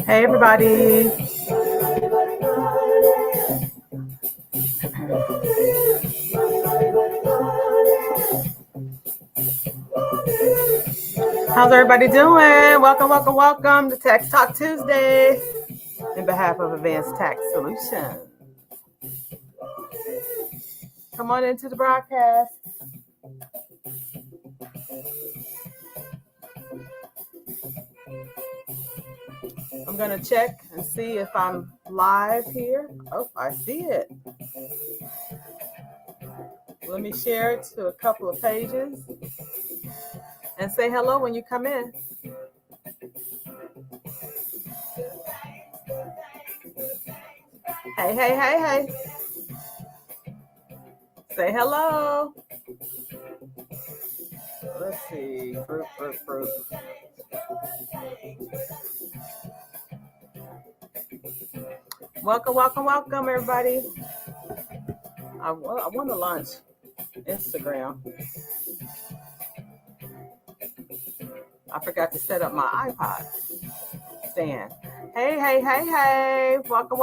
Hey, everybody. How's everybody doing? Welcome to Tax Talk Tuesday in behalf of Advanced Tax Solutions. Come on into the broadcast. I'm going to check and see if I'm live here. Oh, I see it. Let me share it to a couple of pages and say hello when you come in. Hey. Say hello. Let's see. Group. Welcome, everybody. I want to launch Instagram. I forgot to set up my iPod stand. Hey. Welcome.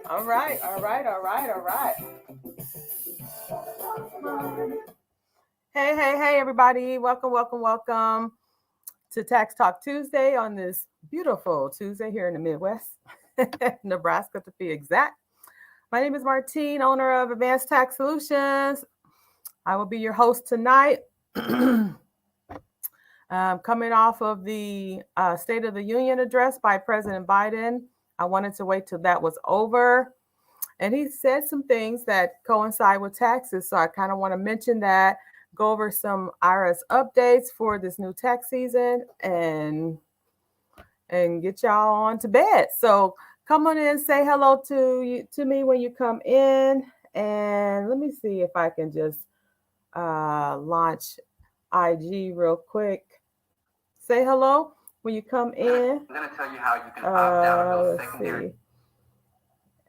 All right. Hey, everybody. Welcome to Tax Talk Tuesday on this beautiful Tuesday here in the Midwest, Nebraska to be exact. My name is Martine, owner of Advanced Tax Solutions. I will be your host tonight. Coming off of the State of the Union address by President Biden, I wanted to wait till that was over. And he said some things that coincide with taxes. So I kind of want to mention that, go over some IRS updates for this new tax season and get y'all on to bed. So come on in, say hello to me when you come in. And let me see if I can just launch IG real quick. Say hello when you come in. I'm going to tell you how you can opt out of those secondary. See.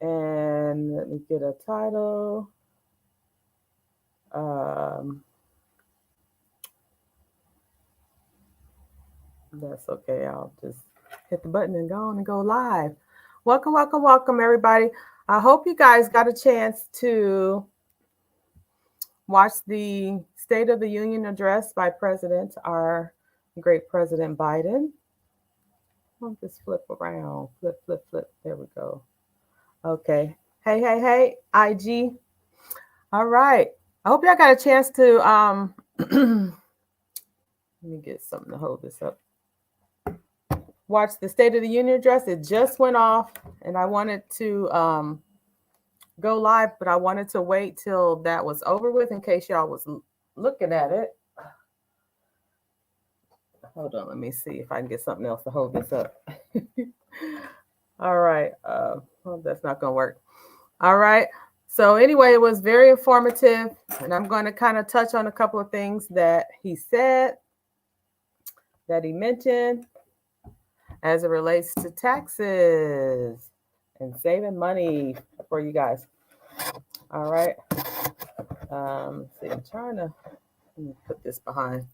And let me get a title. That's okay. I'll just hit the button and go on and go live. Welcome, everybody. I hope you guys got a chance to watch the State of the Union address by our great President Biden. I'll just flip around. Flip. There we go. Okay. Hey, IG. All right. I hope y'all got a chance to let me get something to hold this up. Watch the State of the Union address. It just went off, and I wanted to go live, but I wanted to wait till that was over with in case y'all was looking at it. Hold on, let me see if I can get something else to hold this up. All right. Well, that's not going to work. All right. So anyway, it was very informative, and I'm going to kind of touch on a couple of things that he said, that he mentioned as it relates to taxes and saving money for you guys. All right. See, I'm trying to put this behind.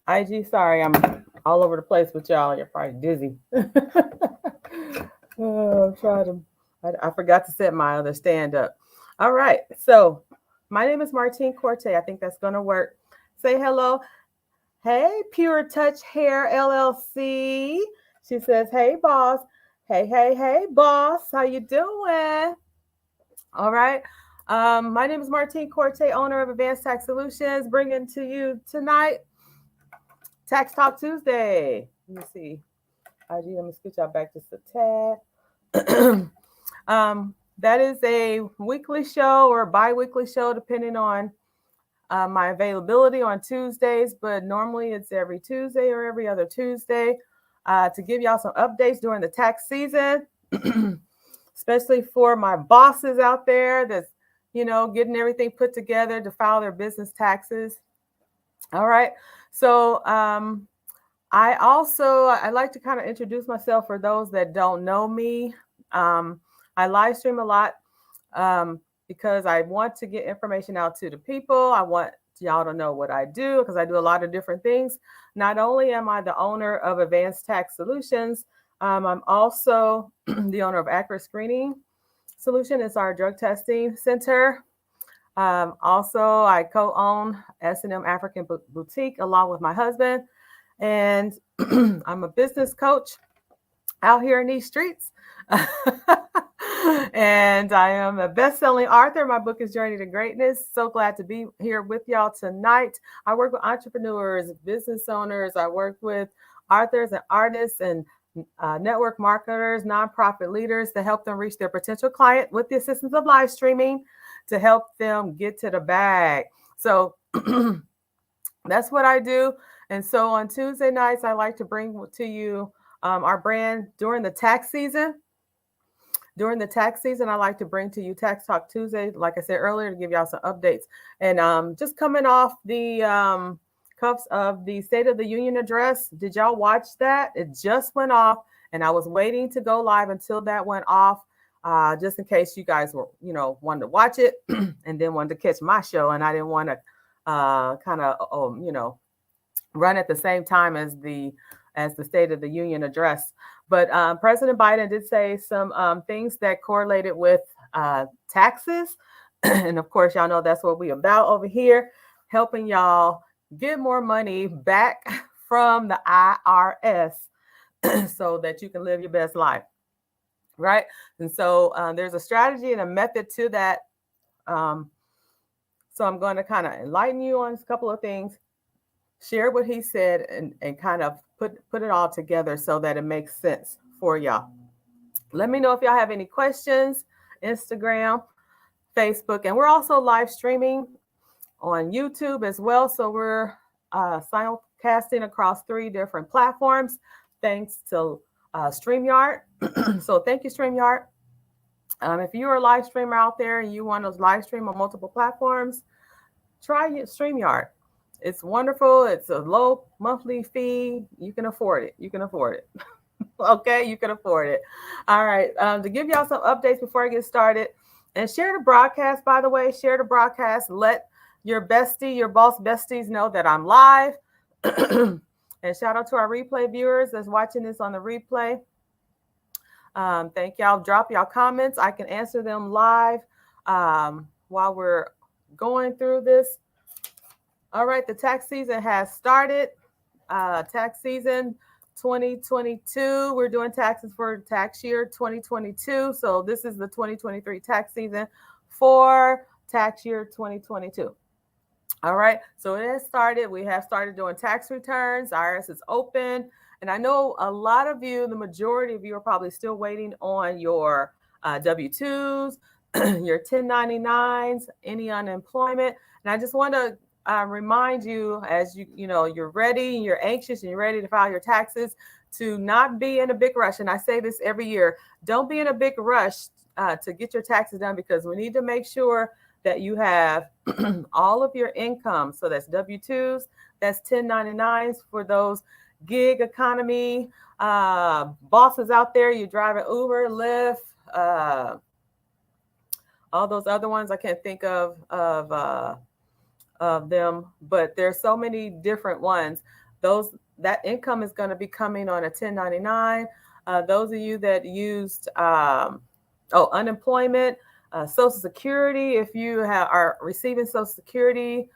IG, sorry, I'm all over the place with y'all. You're probably dizzy. I forgot to set my other stand up. All right. So my name is Martine Corte. I think that's going to work. Say hello. Hey, Pure Touch Hair LLC. She says, hey, boss. Hey, boss. How you doing? All right. My name is Martine Corte, owner of Advanced Tax Solutions, bringing to you tonight Tax Talk Tuesday. Let me see. IG, let me switch out back just a tad. That is a weekly show or a bi-weekly show, depending on my availability on Tuesdays, but normally it's every Tuesday or every other Tuesday to give y'all some updates during the tax season, especially for my bosses out there that's, getting everything put together to file their business taxes. All right. So I like to kind of introduce myself for those that don't know me. I I live stream a lot because I want to get information out to the people. I want y'all to know what I do because I do a lot of different things. Not only am I the owner of Advanced Tax Solutions, I'm also the owner of Accurate Screening Solution. It's our drug testing center. Also, I co-own S&M African Boutique along with my husband. And I'm a business coach out here in these streets. And I am a best-selling author. My book is Journey to Greatness. So glad to be here with y'all tonight. I work with entrepreneurs, business owners. I work with authors and artists and network marketers, nonprofit leaders to help them reach their potential client with the assistance of live streaming to help them get to the bag. So that's what I do. And so on Tuesday nights, I like to bring to you our brand during the tax season. During the tax season, I like to bring to you Tax Talk Tuesday, like I said earlier, to give y'all some updates. And just coming off the cuffs of the State of the Union address, did y'all watch that? It just went off, and I was waiting to go live until that went off, just in case you guys were, wanted to watch it and then wanted to catch my show, and I didn't want to run at the same time as the State of the Union address. But President Biden did say some things that correlated with taxes. And of course, y'all know that's what we're about over here, helping y'all get more money back from the IRS so that you can live your best life. Right. And so there's a strategy and a method to that. So I'm going to kind of enlighten you on a couple of things, share what he said, and kind of put it all together so that it makes sense for y'all. Let me know if y'all have any questions. Instagram, Facebook, and we're also live streaming on YouTube as well. So we're simulcasting across 3 different platforms thanks to StreamYard. So thank you, StreamYard. If you're a live streamer out there and you want to live stream on multiple platforms, try StreamYard. It's wonderful. It's a low monthly fee. You can afford it. Okay, you can afford it. All right. To give y'all some updates before I get started, and share the broadcast, by the way, share the broadcast. Let your bestie, your boss besties know that I'm live. And shout out to our replay viewers that's watching this on the replay. Thank y'all. Drop y'all comments. I can answer them live while we're going through this. All right, the tax season has started. Tax season 2022. We're doing taxes for tax year 2022. So this is the 2023 tax season for tax year 2022. All right, so it has started. We have started doing tax returns. IRS is open. And I know a lot of you, the majority of you, are probably still waiting on your W-2s, your 1099s, any unemployment. And I just want to remind you, as you're ready, you're anxious, and you're ready to file your taxes, to not be in a big rush. And I say this every year: don't be in a big rush to get your taxes done, because we need to make sure that you have all of your income. So that's W-2s, that's 1099s for those gig economy bosses out there. You're driving Uber, Lyft, all those other ones. I can't think of them, but there's so many different ones. That income is going to be coming on a 1099. Those of you that used unemployment, Social Security, if you are receiving Social Security,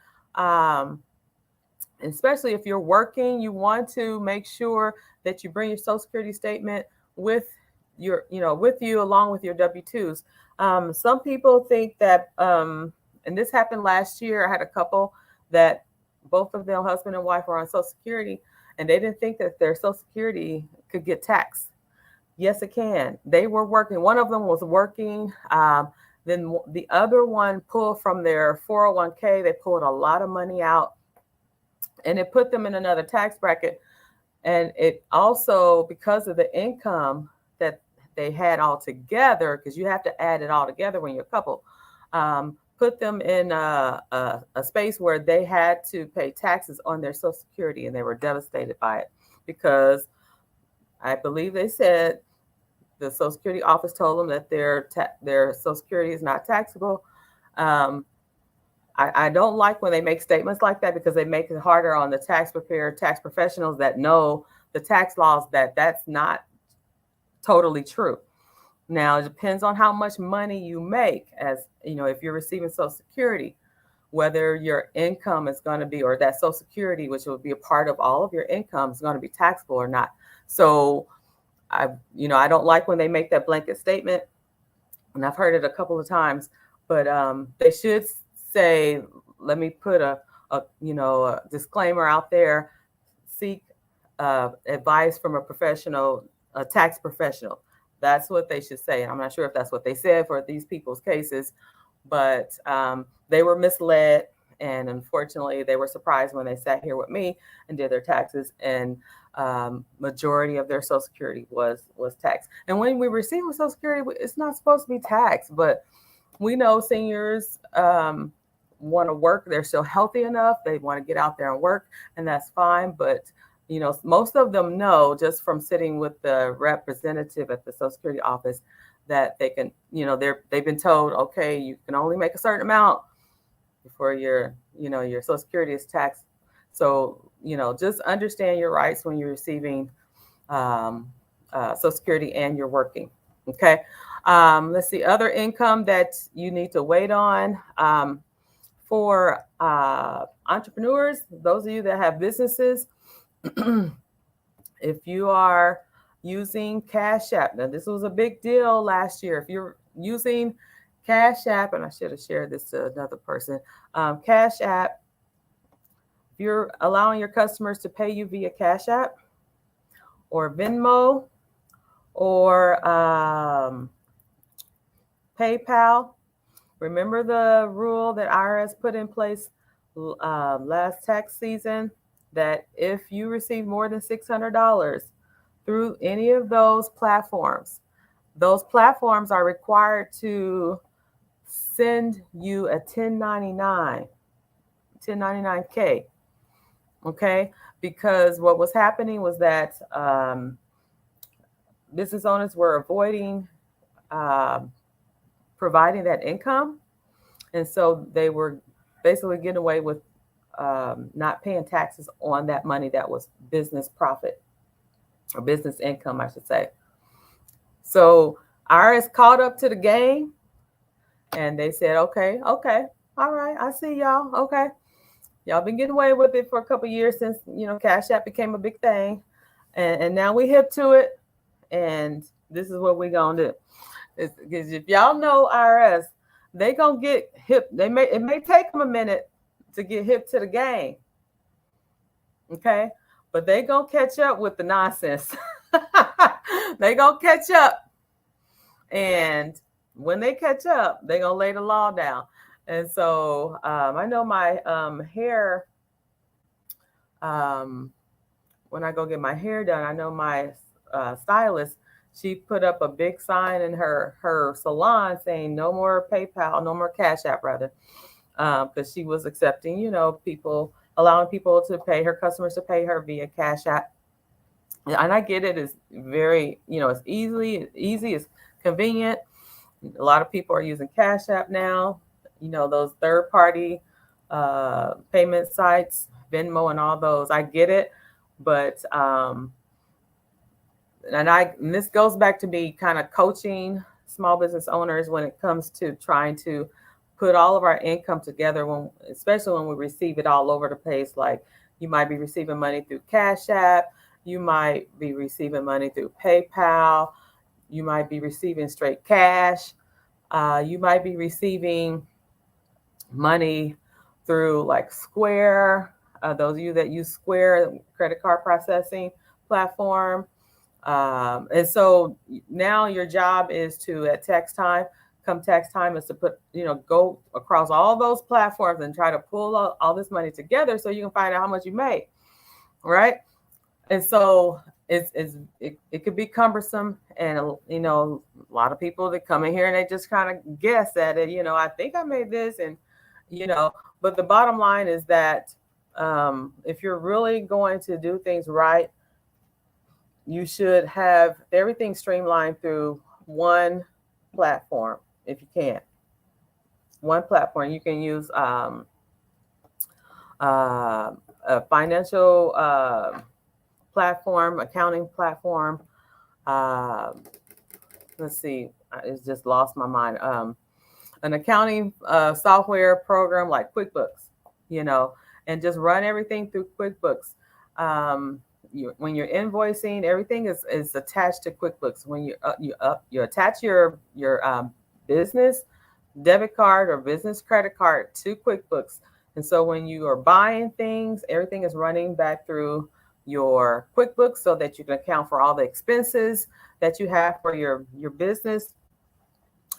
especially if you're working, you want to make sure that you bring your Social Security statement with you along with your W-2s. Some people think that, and this happened last year. I had a couple that both of them, husband and wife, were on Social Security, and they didn't think that their Social Security could get taxed. Yes, it can. They were working. One of them was working. Then the other one pulled from their 401k. They pulled a lot of money out, and it put them in another tax bracket. And it also, because of the income that they had all together, because you have to add it all together when you're a couple, put them in a space where they had to pay taxes on their Social Security, and they were devastated by it, because I believe they said the Social Security office told them that their Social Security is not taxable. I don't like when they make statements like that, because they make it harder on the tax professionals that know the tax laws, that that's not totally true. Now, it depends on how much money you make. As you know, if you're receiving Social Security, whether your income is going to be, or that Social Security, which will be a part of all of your income, is going to be taxable or not. So I don't like when they make that blanket statement, and I've heard it a couple of times, but they should say, let me put a disclaimer out there: seek advice from a professional, a tax professional. That's what they should say. I'm not sure if that's what they said for these people's cases, but they were misled, and unfortunately, they were surprised when they sat here with me and did their taxes, and majority of their Social Security was taxed. And when we receive Social Security, it's not supposed to be taxed, but we know seniors want to work. They're still healthy enough. They want to get out there and work, and that's fine. But most of them know, just from sitting with the representative at the Social Security office, that they can, they've been told, okay, you can only make a certain amount before your Social Security is taxed. So, just understand your rights when you're receiving Social Security and you're working. Okay. Let's see, other income that you need to wait on. For entrepreneurs, those of you that have businesses, if you are using Cash App, now this was a big deal last year. If you're using Cash App, and I should have shared this to another person, Cash App, if you're allowing your customers to pay you via Cash App or Venmo or PayPal, remember the rule that IRS put in place last tax season, that if you receive more than $600 through any of those platforms are required to send you a 1099K. Okay, because what was happening was that business owners were avoiding providing that income, and so they were basically getting away with not paying taxes on that money that was business profit, or business income, I should say. So IRS caught up to the game, and they said, okay, all right, I see y'all. Okay, y'all been getting away with it for a couple of years since Cash App became a big thing, and now we hip to it, and this is what we're gonna do. Because if y'all know IRS, they gonna get hip. It may take them a minute to get hip to the game, okay? But they gonna catch up with the nonsense. They gonna catch up, and when they catch up, they gonna lay the law down. And so I know my hair. When I go get my hair done, I know my stylist. She put up a big sign in her salon saying no more PayPal, no more Cash App, rather, because she was accepting, allowing people to pay, her customers to pay her via Cash App. And I get it. It's very, it's easy, it's convenient. A lot of people are using Cash App now, those third-party payment sites, Venmo and all those. I get it, but and this goes back to me kind of coaching small business owners when it comes to trying to put all of our income together, especially when we receive it all over the place. Like, you might be receiving money through Cash App, you might be receiving money through PayPal, you might be receiving straight cash, you might be receiving money through like Square, those of you that use Square credit card processing platform. And so now your job is to, at tax time, is to put, go across all those platforms and try to pull all this money together so you can find out how much you made, right? And so it could be cumbersome, and a lot of people that come in here and they just kind of guess at it. I think I made this, and but the bottom line is that if you're really going to do things right, you should have everything streamlined through one platform if you can. One platform. You can use a financial platform, accounting platform. Let's see, it's just lost my mind. An accounting software program like QuickBooks, and just run everything through QuickBooks. When you're invoicing, everything is attached to QuickBooks. When you attach your business debit card or business credit card to QuickBooks, and so when you are buying things, everything is running back through your QuickBooks so that you can account for all the expenses that you have for your business.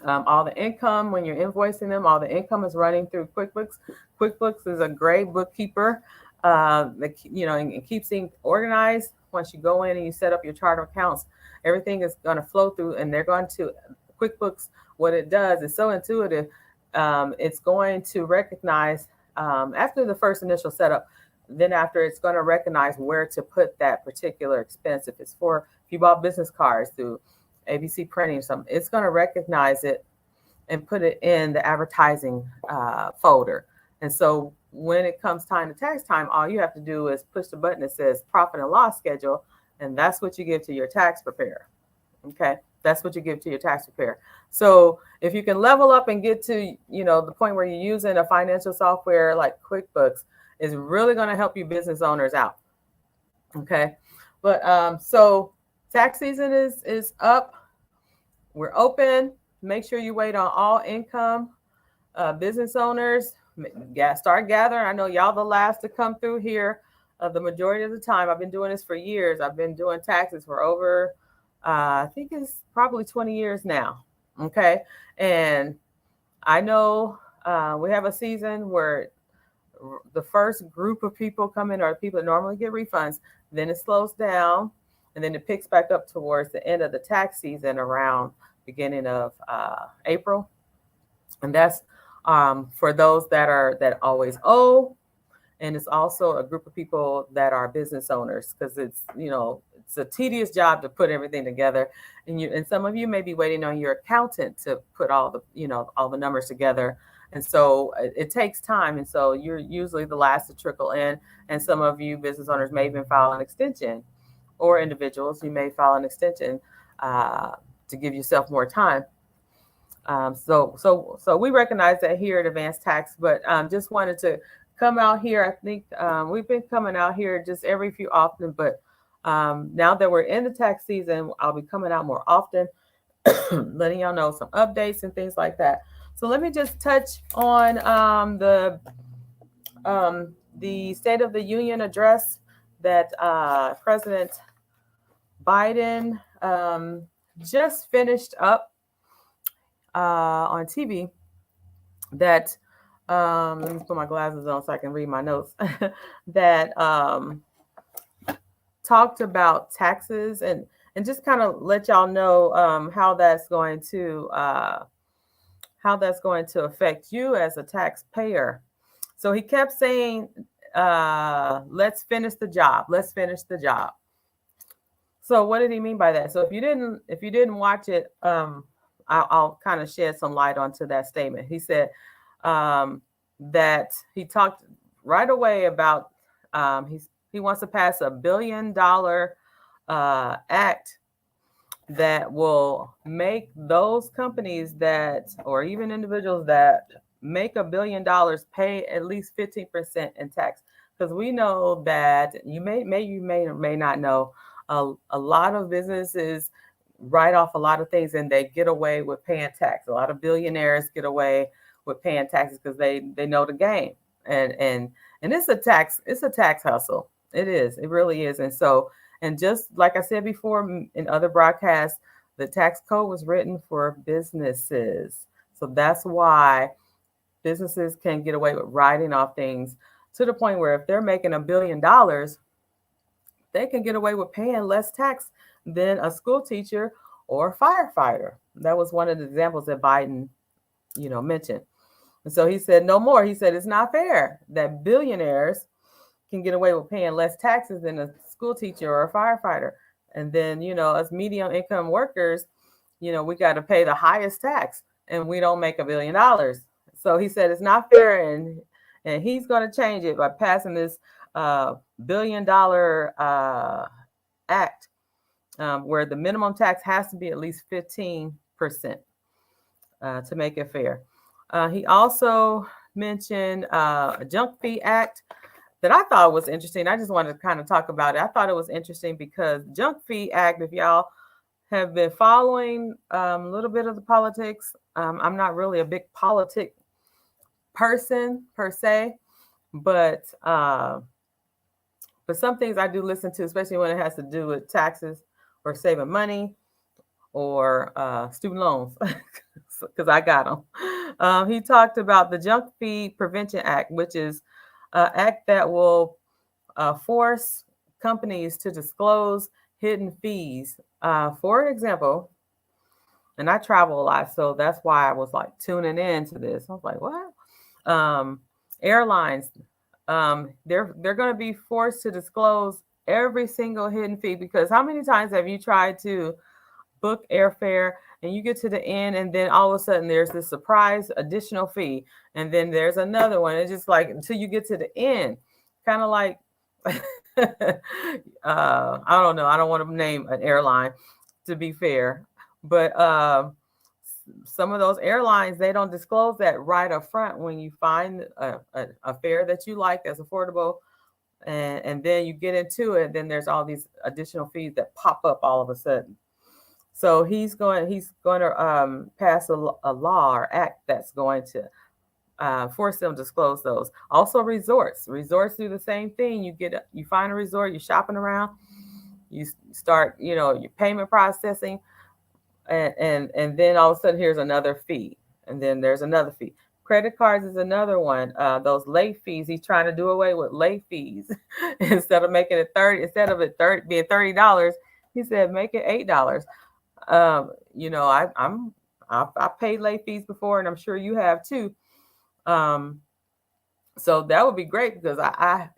All the income, when you're invoicing them, all the income is running through QuickBooks. QuickBooks is a great bookkeeper. And keeps things organized. Once you go in and you set up your chart of accounts, everything is going to flow through, and they're going to QuickBooks. What it does is so intuitive. It's going to recognize after the first initial setup. Then after, it's going to recognize where to put that particular expense. If you bought business cards through ABC printing or something, it's going to recognize it and put it in the advertising folder. And so when it comes time to tax time, all you have to do is push the button that says profit and loss schedule, and that's what you give to your tax preparer. Okay, that's what you give to your tax preparer. So if you can level up and get to the point where you're using a financial software like QuickBooks, is really going to help you business owners out. Okay, but so tax season is up. We're open. Make sure you wait on all income business owners. Start gathering. I know y'all the last to come through here. The majority of the time, I've been doing this for years. I've been doing taxes for over, I think it's probably 20 years now. Okay, and I know we have a season where the first group of people come in are people that normally get refunds. Then it slows down, and then it picks back up towards the end of the tax season around beginning of April, and that's for those that always owe, and it's also a group of people that are business owners, because it's a tedious job to put everything together, and some of you may be waiting on your accountant to put all the numbers together. And so it takes time. And so you're usually the last to trickle in. And some of you business owners may even file an extension, or individuals, you may file an extension to give yourself more time. So we recognize that here at Advanced Tax, but just wanted to come out here. I think we've been coming out here just every few often, but now that we're in the tax season, I'll be coming out more often, letting y'all know some updates and things like that. So let me just touch on the State of the Union address that President Biden just finished up on TV. That let me put my glasses on so I can read my notes. That talked about taxes and just kind of let y'all know how that's going to affect you as a taxpayer. So he kept saying, let's finish the job. Let's finish the job. So what did he mean by that? So if you didn't watch it, I'll kind of shed some light onto that statement. He said that he talked right away about he wants to pass $1 billion act that will make those companies or even individuals that make $1 billion pay at least 15% in tax. Because we know that you may or may not know, a lot of businesses write off a lot of things and they get away with paying tax. A lot of billionaires get away with paying taxes because they know the game. And it's a tax hustle. It is. It really is. And so, and just like I said before in other broadcasts, the tax code was written for businesses. So that's why businesses can get away with writing off things to the point where if they're making $1 billion, they can get away with paying less tax than a school teacher or a firefighter. That was one of the examples that Biden, mentioned. And so he said, no more. He said, it's not fair that billionaires can get away with paying less taxes than a school teacher or a firefighter. And then, as medium income workers, we got to pay the highest tax, and we don't make $1 billion. So he said it's not fair, and he's going to change it by passing this $1 billion act, where the minimum tax has to be at least 15% to make it fair. He also mentioned a junk fee act that I thought was interesting. I just wanted to kind of talk about it. I thought it was interesting because junk fee act, if y'all have been following a little bit of the politics, I'm not really a big politic person per se, but some things I do listen to, especially when it has to do with taxes or saving money or student loans, because I got them. He talked about the Junk Fee Prevention Act, which is an act that will force companies to disclose hidden fees. For example, and I travel a lot, so that's why I was like tuning in to this. I was like, what? Airlines, they're going to be forced to disclose every single hidden fee, because how many times have you tried to book airfare and you get to the end, and then all of a sudden there's this surprise additional fee, and then there's another one. It's just like until you get to the end, kind of like I don't know. I don't want to name an airline, to be fair, but some of those airlines, they don't disclose that right up front when you find a fare that you like that's affordable, and then you get into it. Then there's all these additional fees that pop up all of a sudden. So he's going to pass a law or act that's going to force them to disclose those. Also, resorts do the same thing. You find a resort, you're shopping around, you start, your payment processing, and then all of a sudden here's another fee, and then there's another fee. Credit cards is another one. Those late fees, he's trying to do away with late fees. Instead of making it being $30, he said make it $8. I've paid late fees before, and I'm sure you have too. So that would be great, because I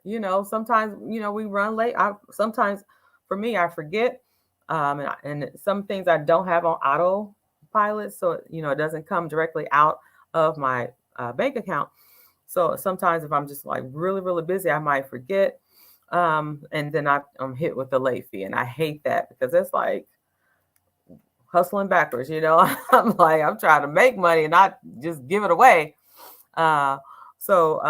sometimes, we run late. Sometimes for me, I forget. And some things I don't have on autopilot. So, it doesn't come directly out of my bank account. So sometimes if I'm just like really, really busy, I might forget. And then I'm hit with the late fee. And I hate that, because it's like hustling backwards, I'm trying to make money and not just give it away. So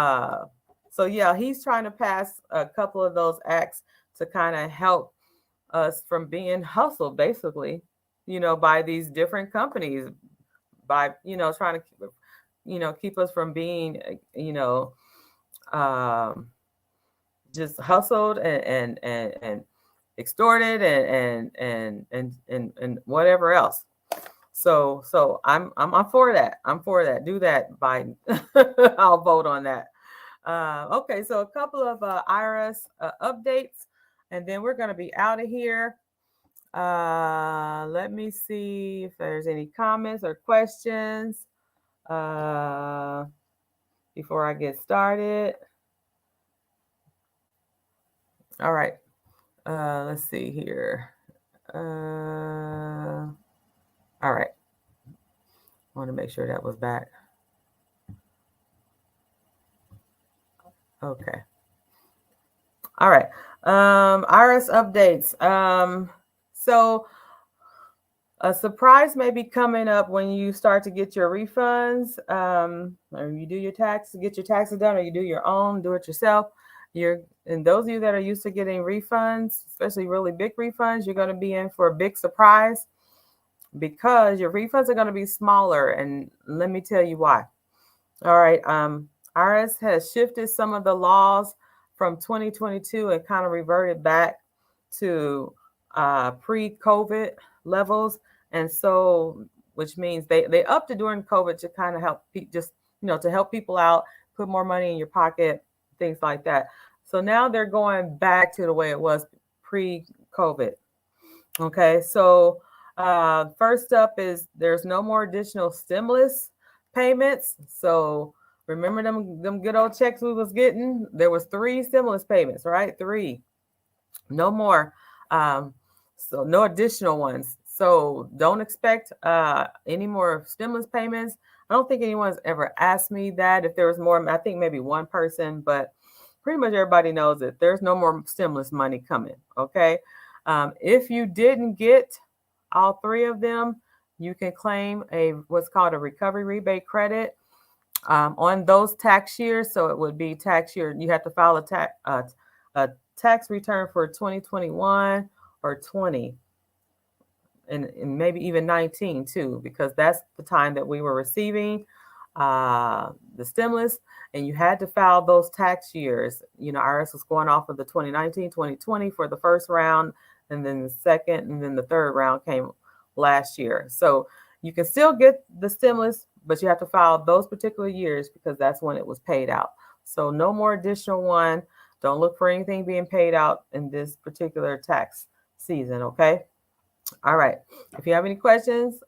yeah, he's trying to pass a couple of those acts to kind of help us from being hustled, basically, by these different companies, by, trying to, keep us from being, just hustled and extorted and whatever else. So I'm for that. I'm for that. Do that, Biden. I'll vote on that. Okay, so a couple of IRS updates, and then we're going to be out of here. Let me see if there's any comments or questions before I get started. All right. Let's see here. All right. I want to make sure that was back. Okay. All right. IRS updates. So a surprise may be coming up when you start to get your refunds, or you do your get your taxes done, or you do your own, do it yourself. And those of you that are used to getting refunds, especially really big refunds, you're going to be in for a big surprise, because your refunds are going to be smaller. And let me tell you why. All right. IRS has shifted some of the laws from 2022 and kind of reverted back to pre-COVID levels. And so, which means they upped it during COVID to kind of help to help people out, put more money in your pocket, things like that. So now they're going back to the way it was pre-COVID. Okay, so first up is there's no more additional stimulus payments. So remember them good old checks we was getting? There was 3 stimulus payments, right? 3. No more. So no additional ones. So don't expect any more stimulus payments. I don't think anyone's ever asked me that. If there was more, I think maybe one person, but pretty much everybody knows that there's no more stimulus money coming. Okay. If you didn't get all three of them, you can claim a what's called a recovery rebate credit on those tax years. So it would be tax year. You have to file a tax return for 2021 or 20 and maybe even 19 too, because that's the time that we were receiving the stimulus, and you had to file those tax years. You know, IRS was going off of the 2019, 2020 for the first round, and then the second, and then the third round came last year. So you can still get the stimulus, but you have to file those particular years because that's when it was paid out. So no more additional one. Don't look for anything being paid out in this particular tax season, okay? All right. If you have any questions,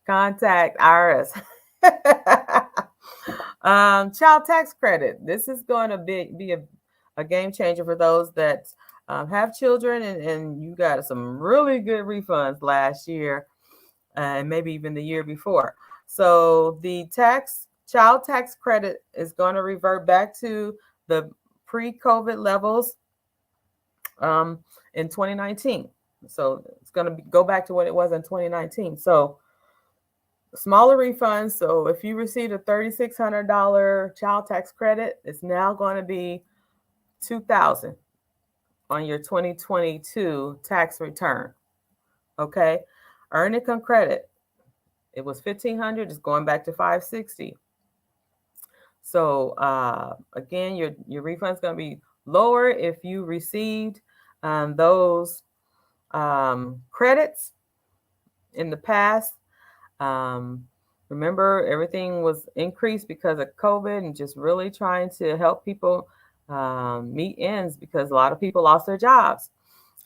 contact IRS. Child tax credit. This is going to be a game changer for those that have children, and you got some really good refunds last year and maybe even the year before. So the child tax credit is going to revert back to the pre-COVID levels in 2019. So it's going to go back to what it was in 2019. So smaller refunds. So if you received a $3,600 child tax credit, it's now going to be $2,000 on your 2022 tax return. Okay. Earned income credit. It was $1,500. It's going back to $560. So again, your refund is going to be lower if you received those credits in the past. Remember, everything was increased because of COVID and just really trying to help people meet ends because a lot of people lost their jobs.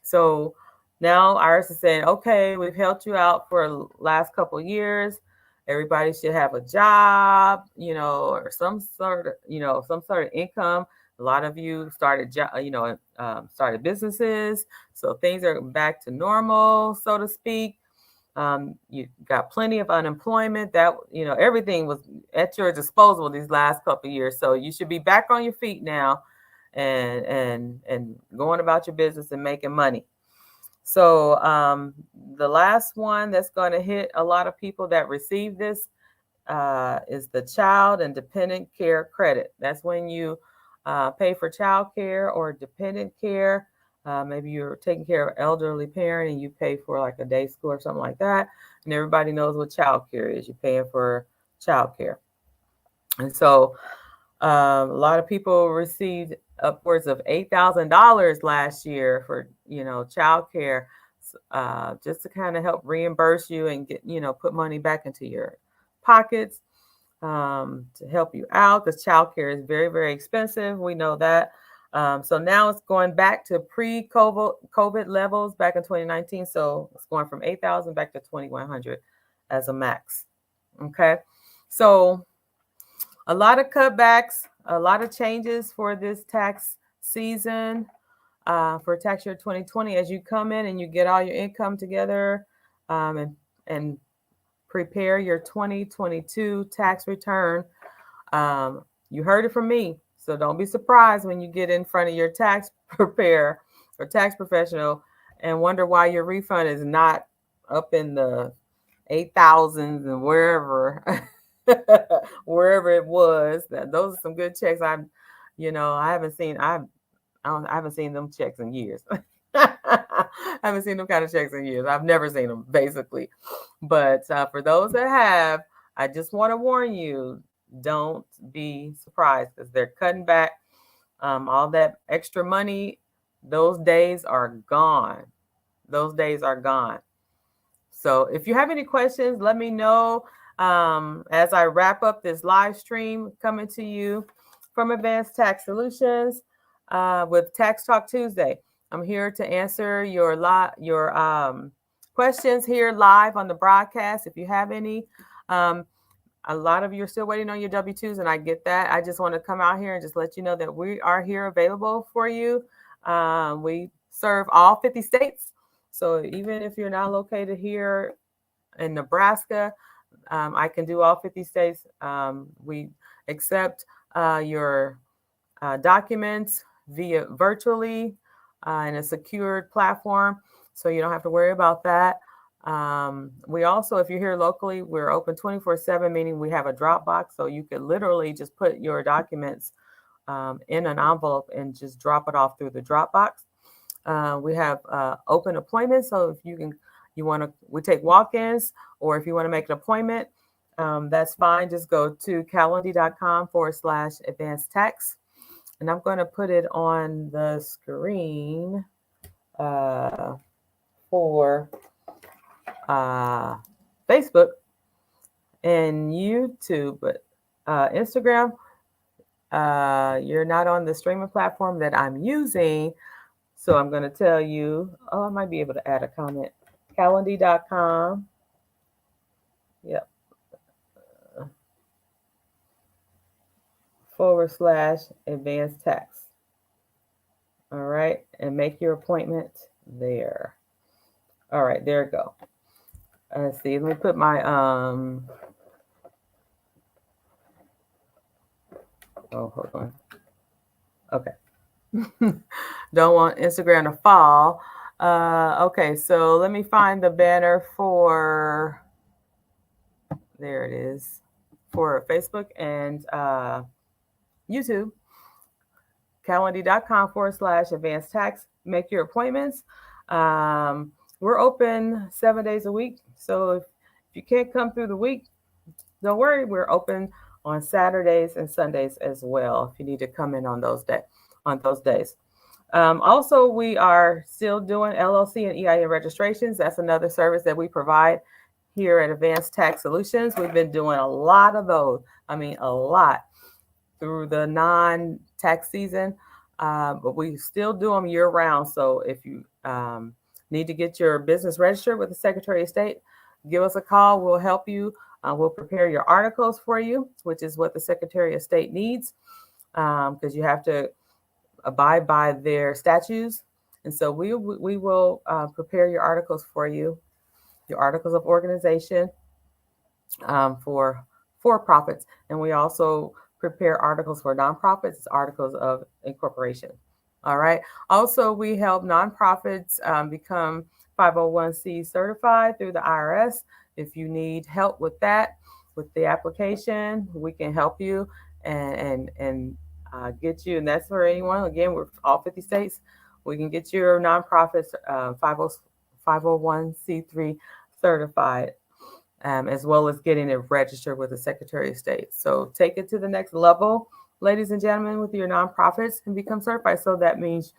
So now IRS is saying, okay, we've helped you out for the last couple of years. Everybody should have a job, or some sort of income. A lot of you started, started businesses. So things are back to normal, so to speak. You got plenty of unemployment. That everything was at your disposal these last couple of years. So you should be back on your feet now, and going about your business and making money. So the last one that's going to hit a lot of people that receive this is the child and dependent care credit. That's when you pay for child care or dependent care. Maybe you're taking care of an elderly parent and you pay for like a day school or something like that. And everybody knows what child care is. You're paying for child care. And so a lot of people received upwards of $8,000 last year for, child care, just to kind of help reimburse you and get, put money back into your pockets to help you out, because child care is very, very expensive. We know that. So now it's going back to pre-COVID levels back in 2019. So it's going from 8,000 back to 2,100 as a max. Okay. So a lot of cutbacks, a lot of changes for this tax season, for tax year 2020. As you come in and you get all your income together and prepare your 2022 tax return, you heard it from me. So don't be surprised when you get in front of your tax preparer or tax professional and wonder why your refund is not up in the 8,000s and wherever. Wherever it was. Those are some good checks. I haven't seen them checks in years. I haven't seen them kind of checks in years. I've never seen them, basically. But for those that have, I just want to warn you, don't be surprised because they're cutting back all that extra money. Those days are gone. Those days are gone. So if you have any questions, let me know. As I wrap up this live stream coming to you from Advanced Tax Solutions with Tax Talk Tuesday. I'm here to answer your questions here live on the broadcast. If you have any, a lot of you are still waiting on your W-2s, and I get that. I just want to come out here and just let you know that we are here available for you. We serve all 50 states. So even if you're not located here in Nebraska, I can do all 50 states. We accept your documents via virtually in a secured platform, so you don't have to worry about that. We also, if you're here locally, we're open 24/7, meaning we have a Dropbox, so you could literally just put your documents in an envelope and just drop it off through the Dropbox. We have open appointments, so if we take walk-ins, or if you want to make an appointment, that's fine. Just go to calendly.com/advanced tax. And I'm going to put it on the screen for Facebook and YouTube, but Instagram, you're not on the streaming platform that I'm using. So I'm going to tell you, I might be able to add a comment. Calendly.com. Yep. /advanced tax. All right. And make your appointment there. All right. There we go. Let's see. Let me put my, hold on. Okay. Don't want Instagram to fall. Okay. So let me find the banner for, there it is, for Facebook and, YouTube. Calendly.com /advanced tax. Make your appointments. We're open 7 days a week. So if you can't come through the week, don't worry. We're open on Saturdays and Sundays as well, if you need to come in on those days. Also, we are still doing LLC and EIN registrations. That's another service that we provide here at Advanced Tax Solutions. We've been doing a lot of those. I mean, a lot through the non-tax season, but we still do them year round. So if you need to get your business registered with the Secretary of State, give us a call. We'll help you. We'll prepare your articles for you, which is what the Secretary of State needs, because you have to abide by their statutes. And so we will prepare your articles for you, your articles of organization for profits. And we also prepare articles for nonprofits, articles of incorporation. All right. Also, we help nonprofits become 501c certified through the IRS. If you need help with that, with the application, we can help you and get you. And that's for anyone. Again, we're all 50 states. We can get your nonprofits 501c3 certified, as well as getting it registered with the Secretary of State. So take it to the next level, ladies and gentlemen, with your nonprofits and become certified. So that means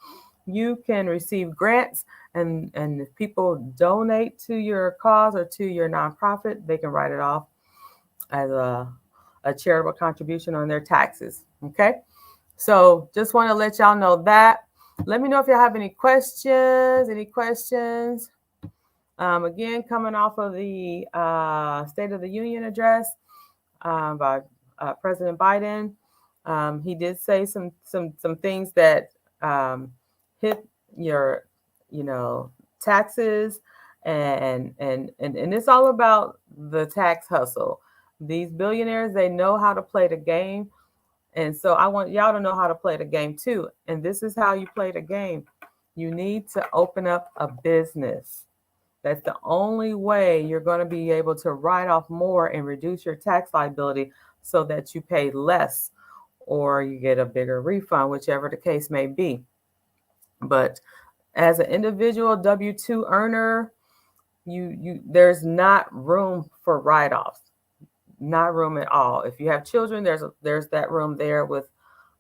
you can receive grants, and if people donate to your cause or to your nonprofit, they can write it off as a charitable contribution on their taxes. Okay. So just want to let y'all know that. Let me know if you have any questions. Again, coming off of the State of the Union address by President Biden, he did say some things that hit your, taxes, and it's all about the tax hustle. These billionaires, they know how to play the game. And so I want y'all to know how to play the game too. And this is how you play the game. You need to open up a business. That's the only way you're going to be able to write off more and reduce your tax liability, so that you pay less or you get a bigger refund, whichever the case may be. But as an individual W-2 earner, there's not room for write-offs. Not room at all. If you have children, there's that room there with,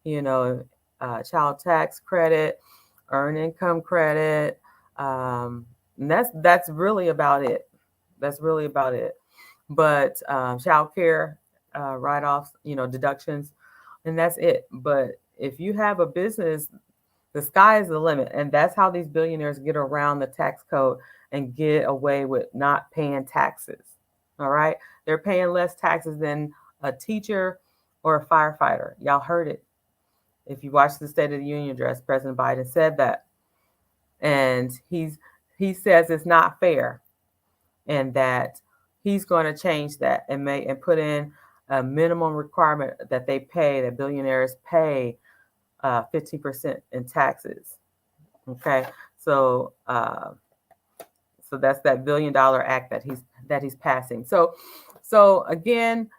child tax credit, earned income credit. And that's really about it. But child care write-offs, deductions, and that's it. But if you have a business, the sky is the limit. And that's how these billionaires get around the tax code and get away with not paying taxes. All right. They're paying less taxes than a teacher or a firefighter. Y'all heard it. If you watch the State of the Union address, President Biden said that. And he says it's not fair, and that he's going to change that and put in a minimum requirement that billionaires pay 15% in taxes. Okay, so so that's that $1 billion act that he's passing. So again,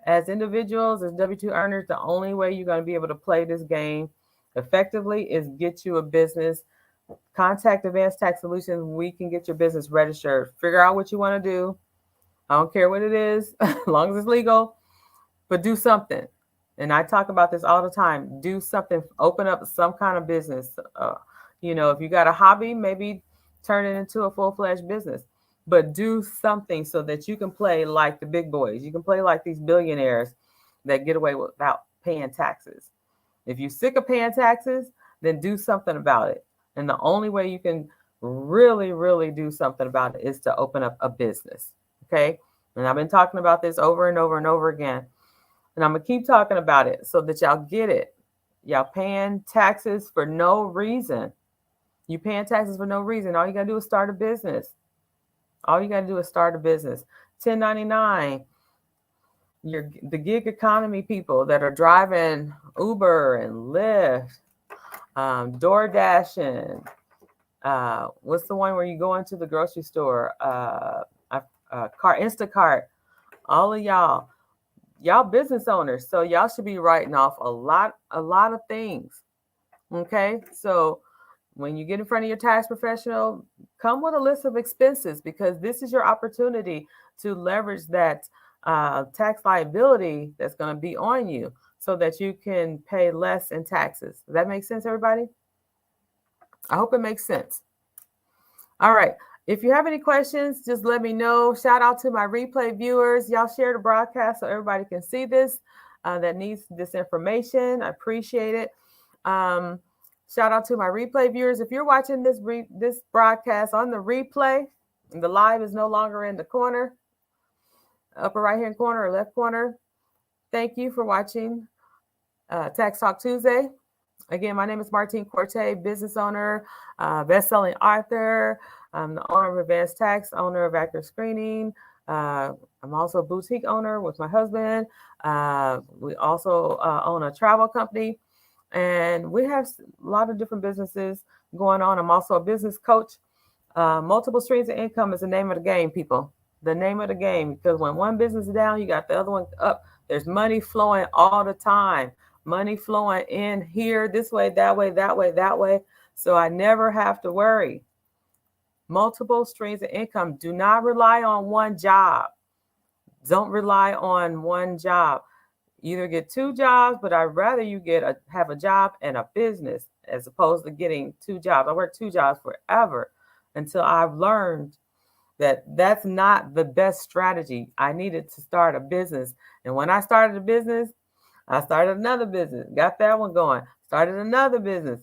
as individuals, as W-2 earners, the only way you're going to be able to play this game effectively is get you a business. Contact Advanced Tax Solutions. We can get your business registered. Figure out what you want to do. I don't care what it is, as long as it's legal, but do something. And I talk about this all the time. Do something. Open up some kind of business. If you got a hobby, maybe turn it into a full-fledged business. But do something so that you can play like the big boys. You can play like these billionaires that get away without paying taxes. If you're sick of paying taxes, then do something about it. And the only way you can really, really do something about it is to open up a business. Okay. And I've been talking about this over and over and over again. And I'm going to keep talking about it so that y'all get it. Y'all paying taxes for no reason. You paying taxes for no reason. All you got to do is start a business. All you got to do is start a business. 1099. The gig economy people that are driving Uber and Lyft, DoorDash, and what's the one where you go into the grocery store? Instacart. All of y'all business owners. So y'all should be writing off a lot of things. Okay, so when you get in front of your tax professional, come with a list of expenses, because this is your opportunity to leverage that tax liability that's going to be on you so that you can pay less in taxes. Does that make sense, everybody? I hope it makes sense. All right. If you have any questions, just let me know. Shout out to my replay viewers. Y'all share the broadcast so everybody can see this that needs this information. I appreciate it. Shout out to my replay viewers. If you're watching this broadcast on the replay, and the live is no longer in the corner, upper right-hand corner or left corner, thank you for watching Tax Talk Tuesday. Again, my name is Martine Corte, business owner, best-selling author. I'm the owner of Advanced Tax, owner of Accurate Screening. I'm also a boutique owner with my husband. We also own a travel company, and we have a lot of different businesses going on. I'm also a business coach. Multiple streams of income is the name of the game, people. The name of the game, because when one business is down, you got the other one up. There's money flowing all the time. Money flowing in here, this way, that way, that way, that way. So I never have to worry. Multiple streams of income. Do not rely on one job. Don't rely on one job. Either get two jobs, but I'd rather you have a job and a business as opposed to getting two jobs. I worked two jobs forever until I've learned that that's not the best strategy. I needed to start a business. And when I started a business, I started another business, got that one going, started another business,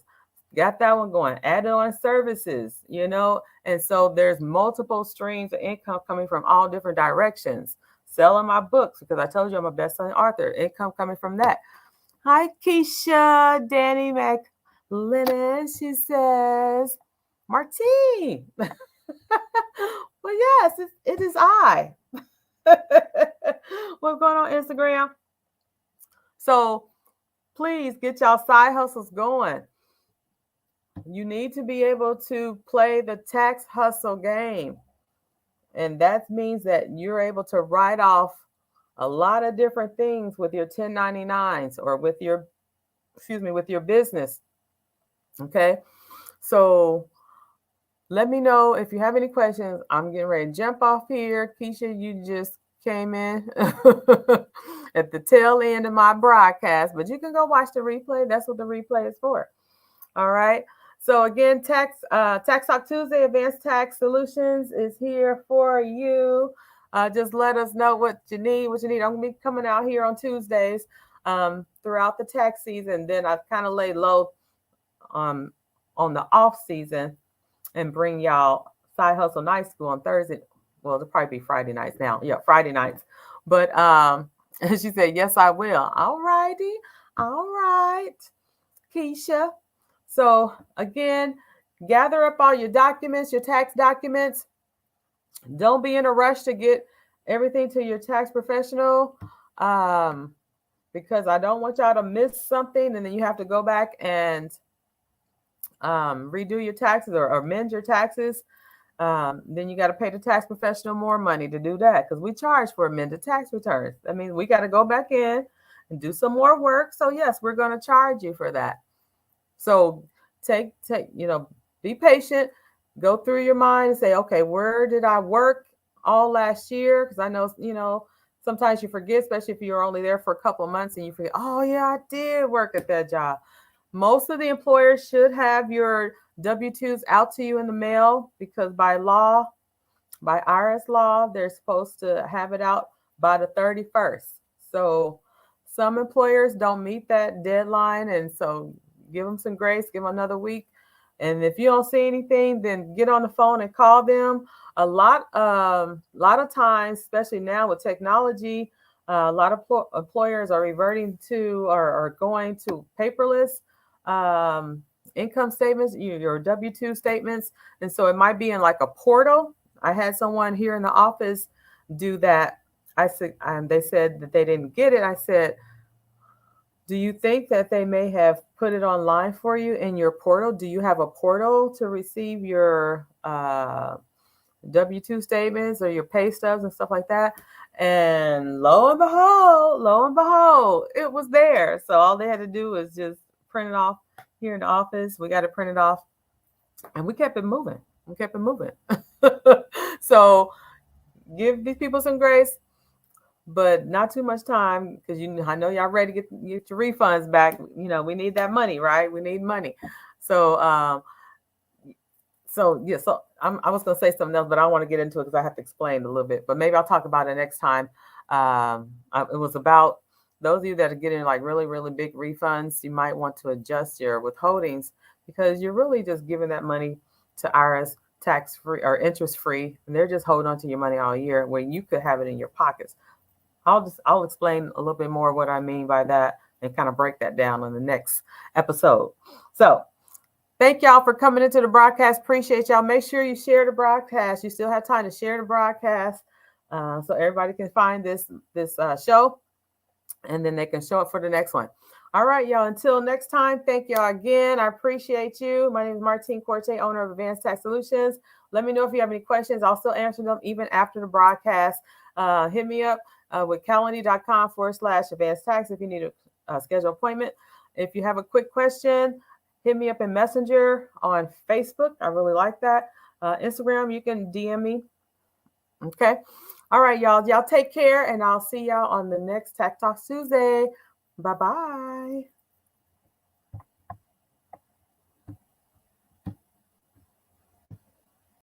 got that one going, added on services, and so there's multiple streams of income coming from all different directions. Selling my books, because I told you I'm a best-selling author, income coming from that. Hi, Keisha, Danny McLennan, she says, Martine. Well, yes, it is I. What's going on Instagram? So please get y'all side hustles going. You need to be able to play the tax hustle game. And that means that you're able to write off a lot of different things with your 1099s or with your business. Okay. So let me know if you have any questions. I'm getting ready to jump off here. Keisha, you just came in at the tail end of my broadcast, but you can go watch the replay. That's what the replay is for. All right. So again, Tax Talk Tuesday, Advanced Tax Solutions is here for you. Just let us know what you need. I'm going to be coming out here on Tuesdays throughout the tax season. Then I kind of lay low on the off season and bring y'all Side Hustle Night School on Thursday. Well, it'll probably be Friday nights now. Yeah, Friday nights. But she said, yes, I will. All righty. All right, Keisha. So again, gather up all your documents, your tax documents. Don't be in a rush to get everything to your tax professional, because I don't want y'all to miss something and then you have to go back and redo your taxes or amend your taxes. Then you got to pay the tax professional more money to do that because we charge for amended tax returns. That means we got to go back in and do some more work. So yes, we're going to charge you for that. So take, be patient, go through your mind and say, okay, where did I work all last year? Because I know, sometimes you forget, especially if you're only there for a couple of months and you forget, oh yeah, I did work at that job. Most of the employers should have your W-2s out to you in the mail because by law, by IRS law, they're supposed to have it out by the 31st. So some employers don't meet that deadline. And so give them some grace, give them another week. And if you don't see anything, then get on the phone and call them. A lot of times, especially now with technology, a lot of employers are reverting to or going to paperless income statements, your W-2 statements. And so it might be in like a portal. I had someone here in the office do that. I said, they said that they didn't get it. I said, do you think that they may have put it online for you in your portal? Do you have a portal to receive your W-2 statements or your pay stubs and stuff like that? And lo and behold, it was there. So all they had to do was just print it off here in the office. We got to print it off, and we kept it moving. So give these people some grace, but not too much time because I know y'all ready to get your refunds back. We need that money, right? We need money. So I was going to say something else, but I don't want to get into it because I have to explain a little bit. But maybe I'll talk about it next time. It was about those of you that are getting like really, really big refunds. You might want to adjust your withholdings because you're really just giving that money to IRS tax-free or interest-free, and they're just holding on to your money all year when you could have it in your pockets. I'll explain a little bit more what I mean by that and kind of break that down on the next episode. So thank y'all for coming into the broadcast. Appreciate y'all. Make sure you share the broadcast. You still have time to share the broadcast so everybody can find this show, and then they can show up for the next one. All right, y'all. Until next time, thank y'all again. I appreciate you. My name is Martine Corte, owner of Advanced Tax Solutions. Let me know if you have any questions. I'll still answer them even after the broadcast. Hit me up with calendly.com/advanced tax if you need a schedule appointment. If you have a quick question, hit me up in Messenger on Facebook. I really like that. Instagram, you can DM me. Okay. All right, y'all. Y'all take care, and I'll see y'all on the next Tax Talk Tuesday. Bye-bye.